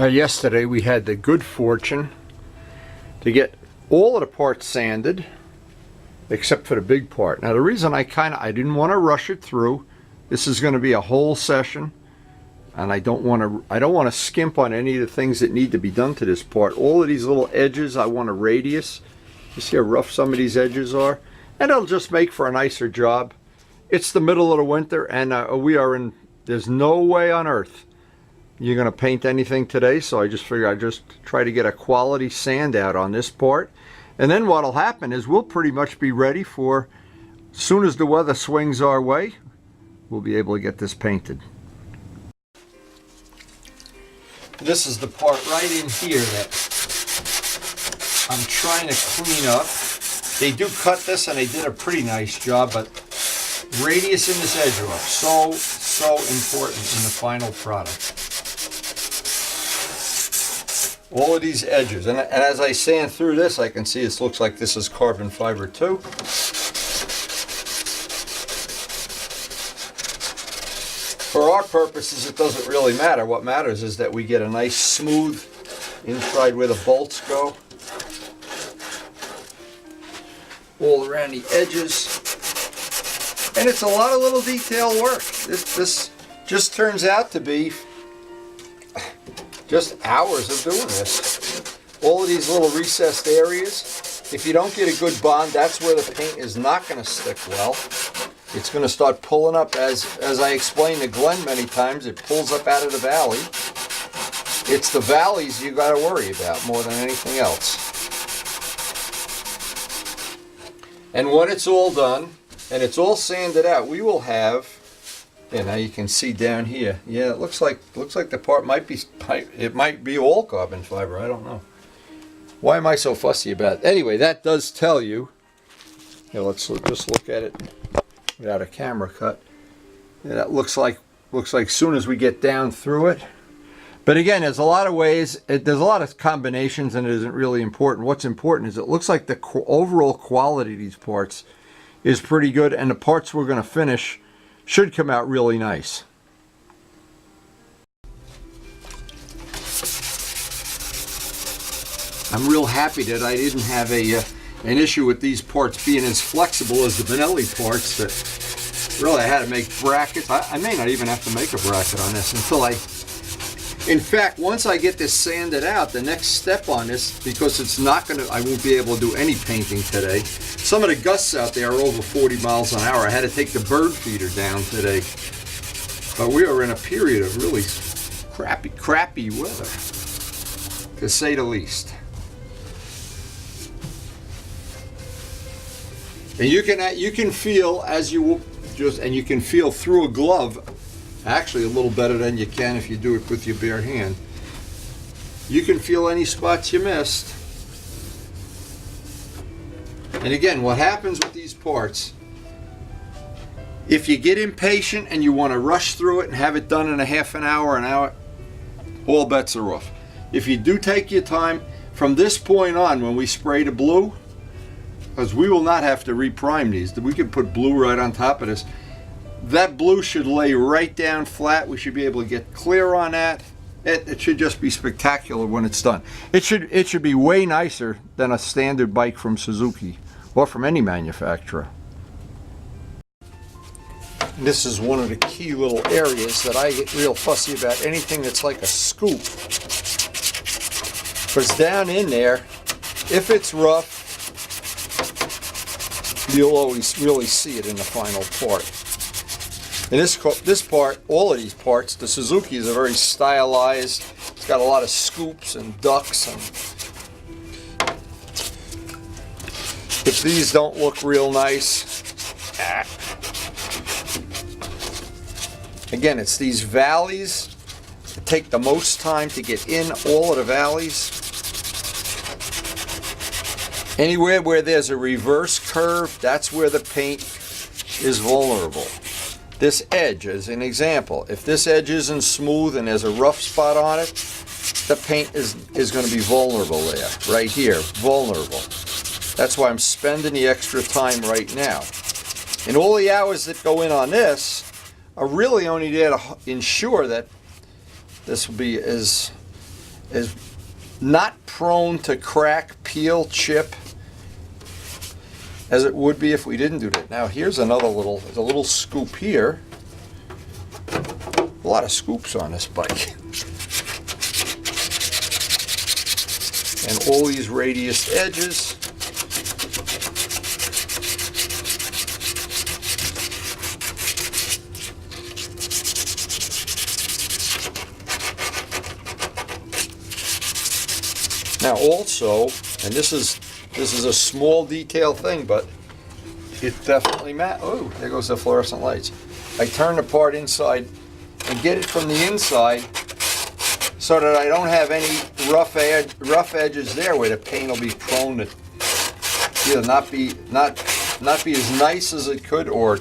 Now yesterday we had the good fortune to get all of the parts sanded except for the big part. Now the reason I didn't want to rush it through, this is going to be a whole session, and I don't want to skimp on any of the things that need to be done to this part. All of these little edges I want a radius. You see how rough some of these edges are? And it'll just make for a nicer job. It's the middle of the winter, and there's no way on earth you're going to paint anything today, so I just figured I'd just try to get a quality sand out on this part. And then what'll happen is we'll pretty much be ready for, as soon as the weather swings our way, we'll be able to get this painted. This is the part right in here that I'm trying to clean up. They do cut this and they did a pretty nice job, but radius in this edge are so important in the final product. All of these edges, and as I sand through this, I can see this looks like this is carbon fiber too. For our purposes, it doesn't really matter. What matters is that we get a nice smooth inside where the bolts go, all around the edges, and it's a lot of little detail work. This just turns out to be just hours of doing this. All of these little recessed areas, if you don't get a good bond, that's where the paint is not going to stick well. It's going to start pulling up, as I explained to Glenn many times, it pulls up out of the valley. It's the valleys you got to worry about more than anything else. And when it's all done, and it's all sanded out, we will have, and now you can see down here. Yeah, it looks like the part might be all carbon fiber. I don't know. Why am I so fussy about it? Anyway, that does tell you. Yeah, let's just look at it without a camera cut. Yeah, that looks like soon as we get down through it. But again, there's a lot of ways. There's a lot of combinations, and it isn't really important. What's important is it looks like the overall quality of these parts is pretty good, and the parts we're going to finish should come out really nice. I'm real happy that I didn't have an issue with these parts being as flexible as the Benelli parts. That really I had to make brackets. I may not even have to make a bracket on this until in fact, once I get this sanded out, the next step on this, because I won't be able to do any painting today. Some of the gusts out there are over 40 miles an hour. I had to take the bird feeder down today. But we are in a period of really crappy weather, to say the least. And you can feel you can feel through a glove. Actually, a little better than you can if you do it with your bare hand. You can feel any spots you missed. And again, what happens with these parts, if you get impatient and you want to rush through it and have it done in a half an hour, all bets are off. If you do take your time, from this point on, when we spray the blue, because we will not have to reprime these, we can put blue right on top of this. That blue should lay right down flat. We should be able to get clear on that. It should just be spectacular when it's done. It should be way nicer than a standard bike from Suzuki or from any manufacturer. This is one of the key little areas that I get real fussy about. Anything that's like a scoop. Because down in there, if it's rough, you'll always really see it in the final part. And this part, all of these parts, the Suzuki is a very stylized. It's got a lot of scoops and ducks, and if these don't look real nice, again, it's these valleys that take the most time to get in. All of the valleys. Anywhere where there's a reverse curve, that's where the paint is vulnerable. This edge, as an example, if this edge isn't smooth and there's a rough spot on it, the paint is going to be vulnerable there, right here, vulnerable. That's why I'm spending the extra time right now. And all the hours that go in on this are really only there to ensure that this will be as is not prone to crack, peel, chip as it would be if we didn't do that. Now here's another there's a little scoop here. A lot of scoops on this bike. And all these radius edges. Now also, and this is a small detail thing, but it definitely matters. Oh, there goes the fluorescent lights. I turn the part inside and get it from the inside so that I don't have any rough edges there where the paint will be prone to either not be as nice as it could, or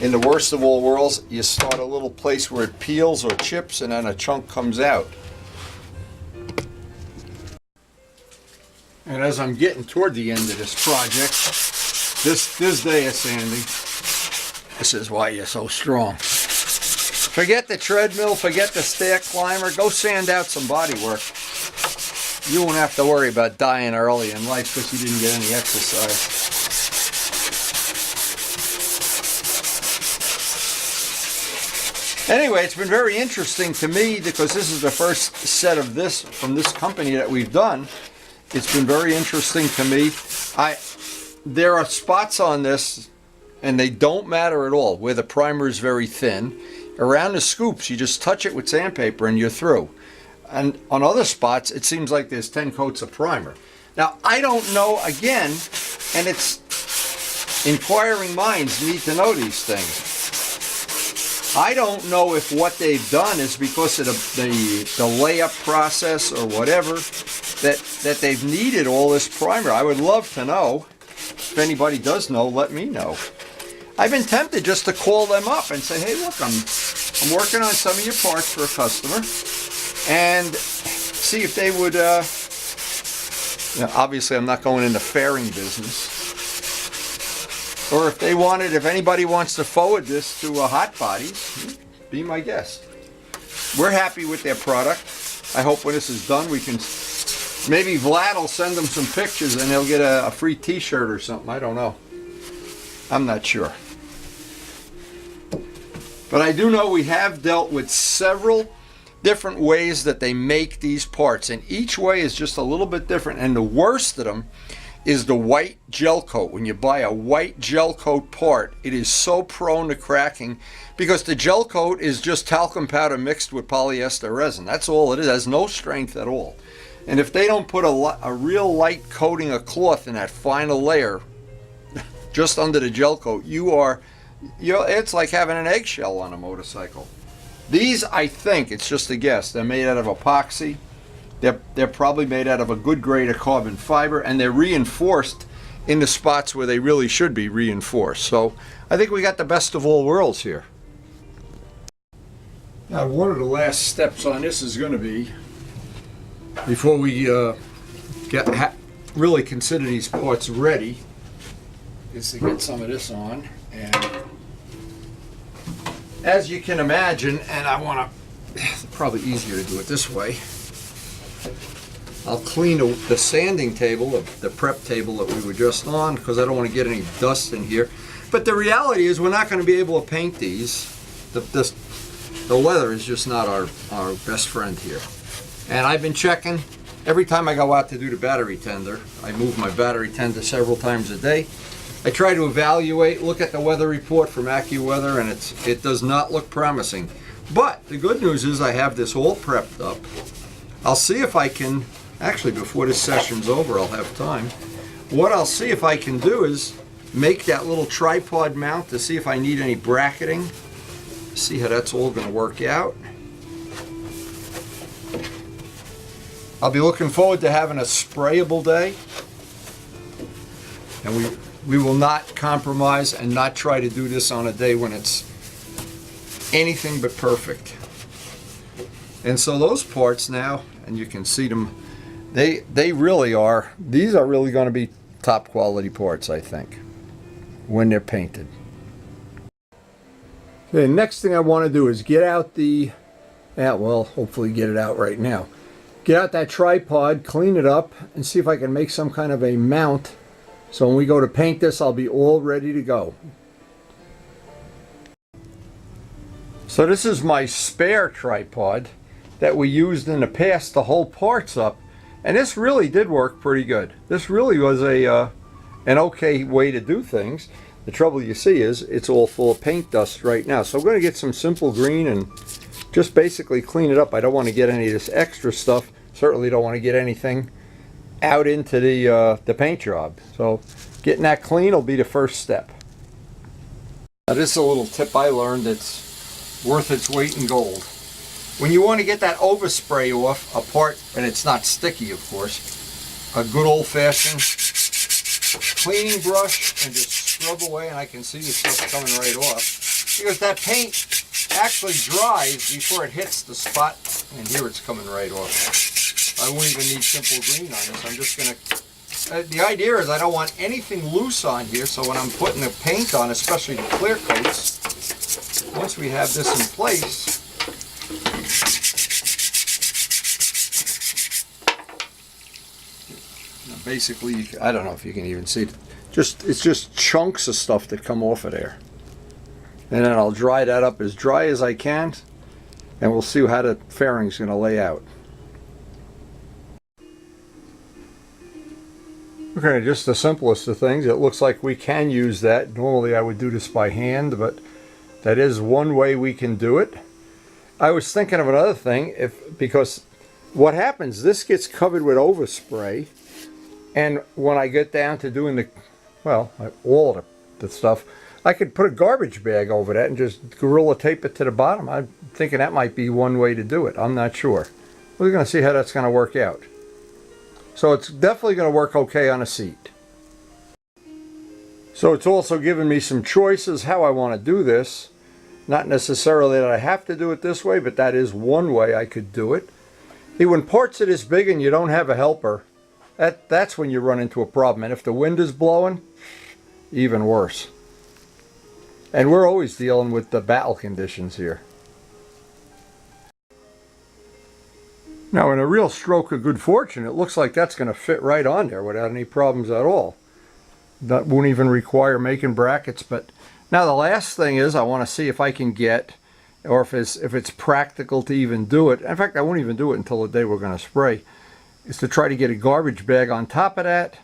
in the worst of all worlds, you start a little place where it peels or chips and then a chunk comes out. And as I'm getting toward the end of this project, this day of sanding, this is why you're so strong. Forget the treadmill, forget the stair climber, go sand out some bodywork. You won't have to worry about dying early in life because you didn't get any exercise. Anyway, it's been very interesting to me because this is the first set of this from this company that we've done. It's been very interesting to me. There are spots on this, and they don't matter at all, where the primer is very thin. Around the scoops, you just touch it with sandpaper and you're through. And on other spots, it seems like there's 10 coats of primer. Now, I don't know, again, and it's inquiring minds need to know these things. I don't know if what they've done is because of the layup process or whatever, that they've needed all this primer. I would love to know. If anybody does know, let me know. I've been tempted just to call them up and say, hey, look, I'm working on some of your parts for a customer, and see if they would, obviously I'm not going in the fairing business, or if anybody wants to forward this to Hot Bodies, be my guest. We're happy with their product. I hope when this is done, we can, maybe Vlad will send them some pictures and they'll get a free t-shirt or something. I don't know. I'm not sure. But I do know we have dealt with several different ways that they make these parts, and each way is just a little bit different, and the worst of them is the white gel coat. When you buy a white gel coat part, it is so prone to cracking because the gel coat is just talcum powder mixed with polyester resin. That's all it is. It has no strength at all. And if they don't put a real light coating of cloth in that final layer just under the gel coat, it's like having an eggshell on a motorcycle. These, I think, it's just a guess, they're made out of epoxy. They're probably made out of a good grade of carbon fiber, and they're reinforced in the spots where they really should be reinforced. So I think we got the best of all worlds here. Now, one of the last steps on this is going to be, before we really consider these parts ready, is to get some of this on. And as you can imagine, and I want to, it's probably easier to do it this way, I'll clean the sanding table, the prep table that we were just on, because I don't want to get any dust in here. But the reality is we're not going to be able to paint these. The weather is just not our best friend here. And I've been checking. Every time I go out to do the battery tender, I move my battery tender several times a day. I try to evaluate, look at the weather report from AccuWeather, and it does not look promising. But the good news is I have this all prepped up. I'll see if I can, actually before this session's over, I'll have time. What I'll see if I can do is make that little tripod mount to see if I need any bracketing. See how that's all going to work out. I'll be looking forward to having a sprayable day. And we will not compromise and not try to do this on a day when it's anything but perfect. And so those parts now, and you can see them, they really are, these are really going to be top quality parts, I think, when they're painted. Okay, next thing I want to do is get out well, hopefully get it out right now. get out that tripod, clean it up, and see if I can make some kind of a mount. So when we go to paint this, I'll be all ready to go. So this is my spare tripod that we used in the past to hold parts up. And this really did work pretty good. This really was an okay way to do things. The trouble you see is it's all full of paint dust right now. So I'm going to get some simple green and just basically clean it up. I don't want to get any of this extra stuff. Certainly don't want to get anything out into the paint job. So getting that clean will be the first step. Now this is a little tip I learned that's worth its weight in gold. When you want to get that overspray off a part, and it's not sticky of course, a good old-fashioned cleaning brush and just scrub away, and I can see the stuff coming right off. Because that paint actually dries before it hits the spot, and here it's coming right off. I won't even need simple green on this. I'm just going to... the idea is I don't want anything loose on here, so when I'm putting the paint on, especially the clear coats, once we have this in place, basically, I don't know if you can even see it. It's just chunks of stuff that come off of there. And then I'll dry that up as dry as I can, and we'll see how the fairing's going to lay out. Okay, just the simplest of things. It looks like we can use that. Normally I would do this by hand, but that is one way we can do it. I was thinking of another thing, because what happens, this gets covered with overspray, and when I get down to doing all the stuff, I could put a garbage bag over that and just Gorilla tape it to the bottom. I'm thinking that might be one way to do it. I'm not sure. We're going to see how that's going to work out. So it's definitely going to work okay on a seat. So it's also given me some choices how I want to do this. Not necessarily that I have to do it this way, but that is one way I could do it. When parts are this big and you don't have a helper, that's when you run into a problem. And if the wind is blowing, even worse. And we're always dealing with the battle conditions here. Now, in a real stroke of good fortune, it looks like that's going to fit right on there without any problems at all. That won't even require making brackets. But now the last thing is I want to see if I can get, or if it's practical to even do it. In fact, I won't even do it until the day we're going to spray. Is to try to get a garbage bag on top of that,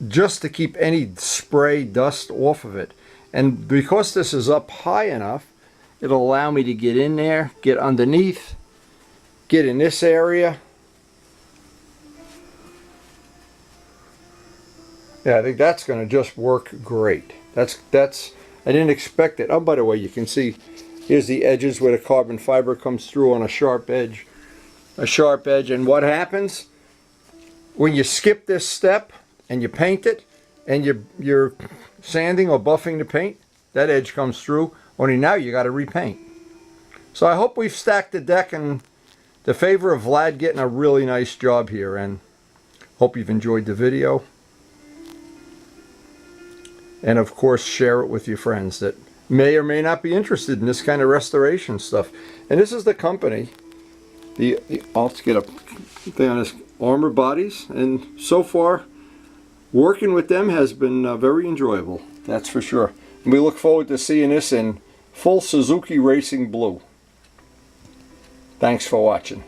just to keep any spray dust off of it. And because this is up high enough, it'll allow me to get in there, get underneath, get in this area. Yeah, I think that's going to just work great. That's I didn't expect it. Oh, by the way, you can see here's the edges where the carbon fiber comes through on a sharp edge. And what happens when you skip this step and you paint it and you're sanding or buffing the paint, that edge comes through, only now you got to repaint. So I hope we've stacked the deck in the favor of Vlad getting a really nice job here, and hope you've enjoyed the video. And of course, share it with your friends that may or may not be interested in this kind of restoration stuff. And this is the company. I'll get a thing on this, Armor Bodies, and so far working with them has been very enjoyable, that's for sure. And we look forward to seeing this in full Suzuki Racing Blue. Thanks for watching.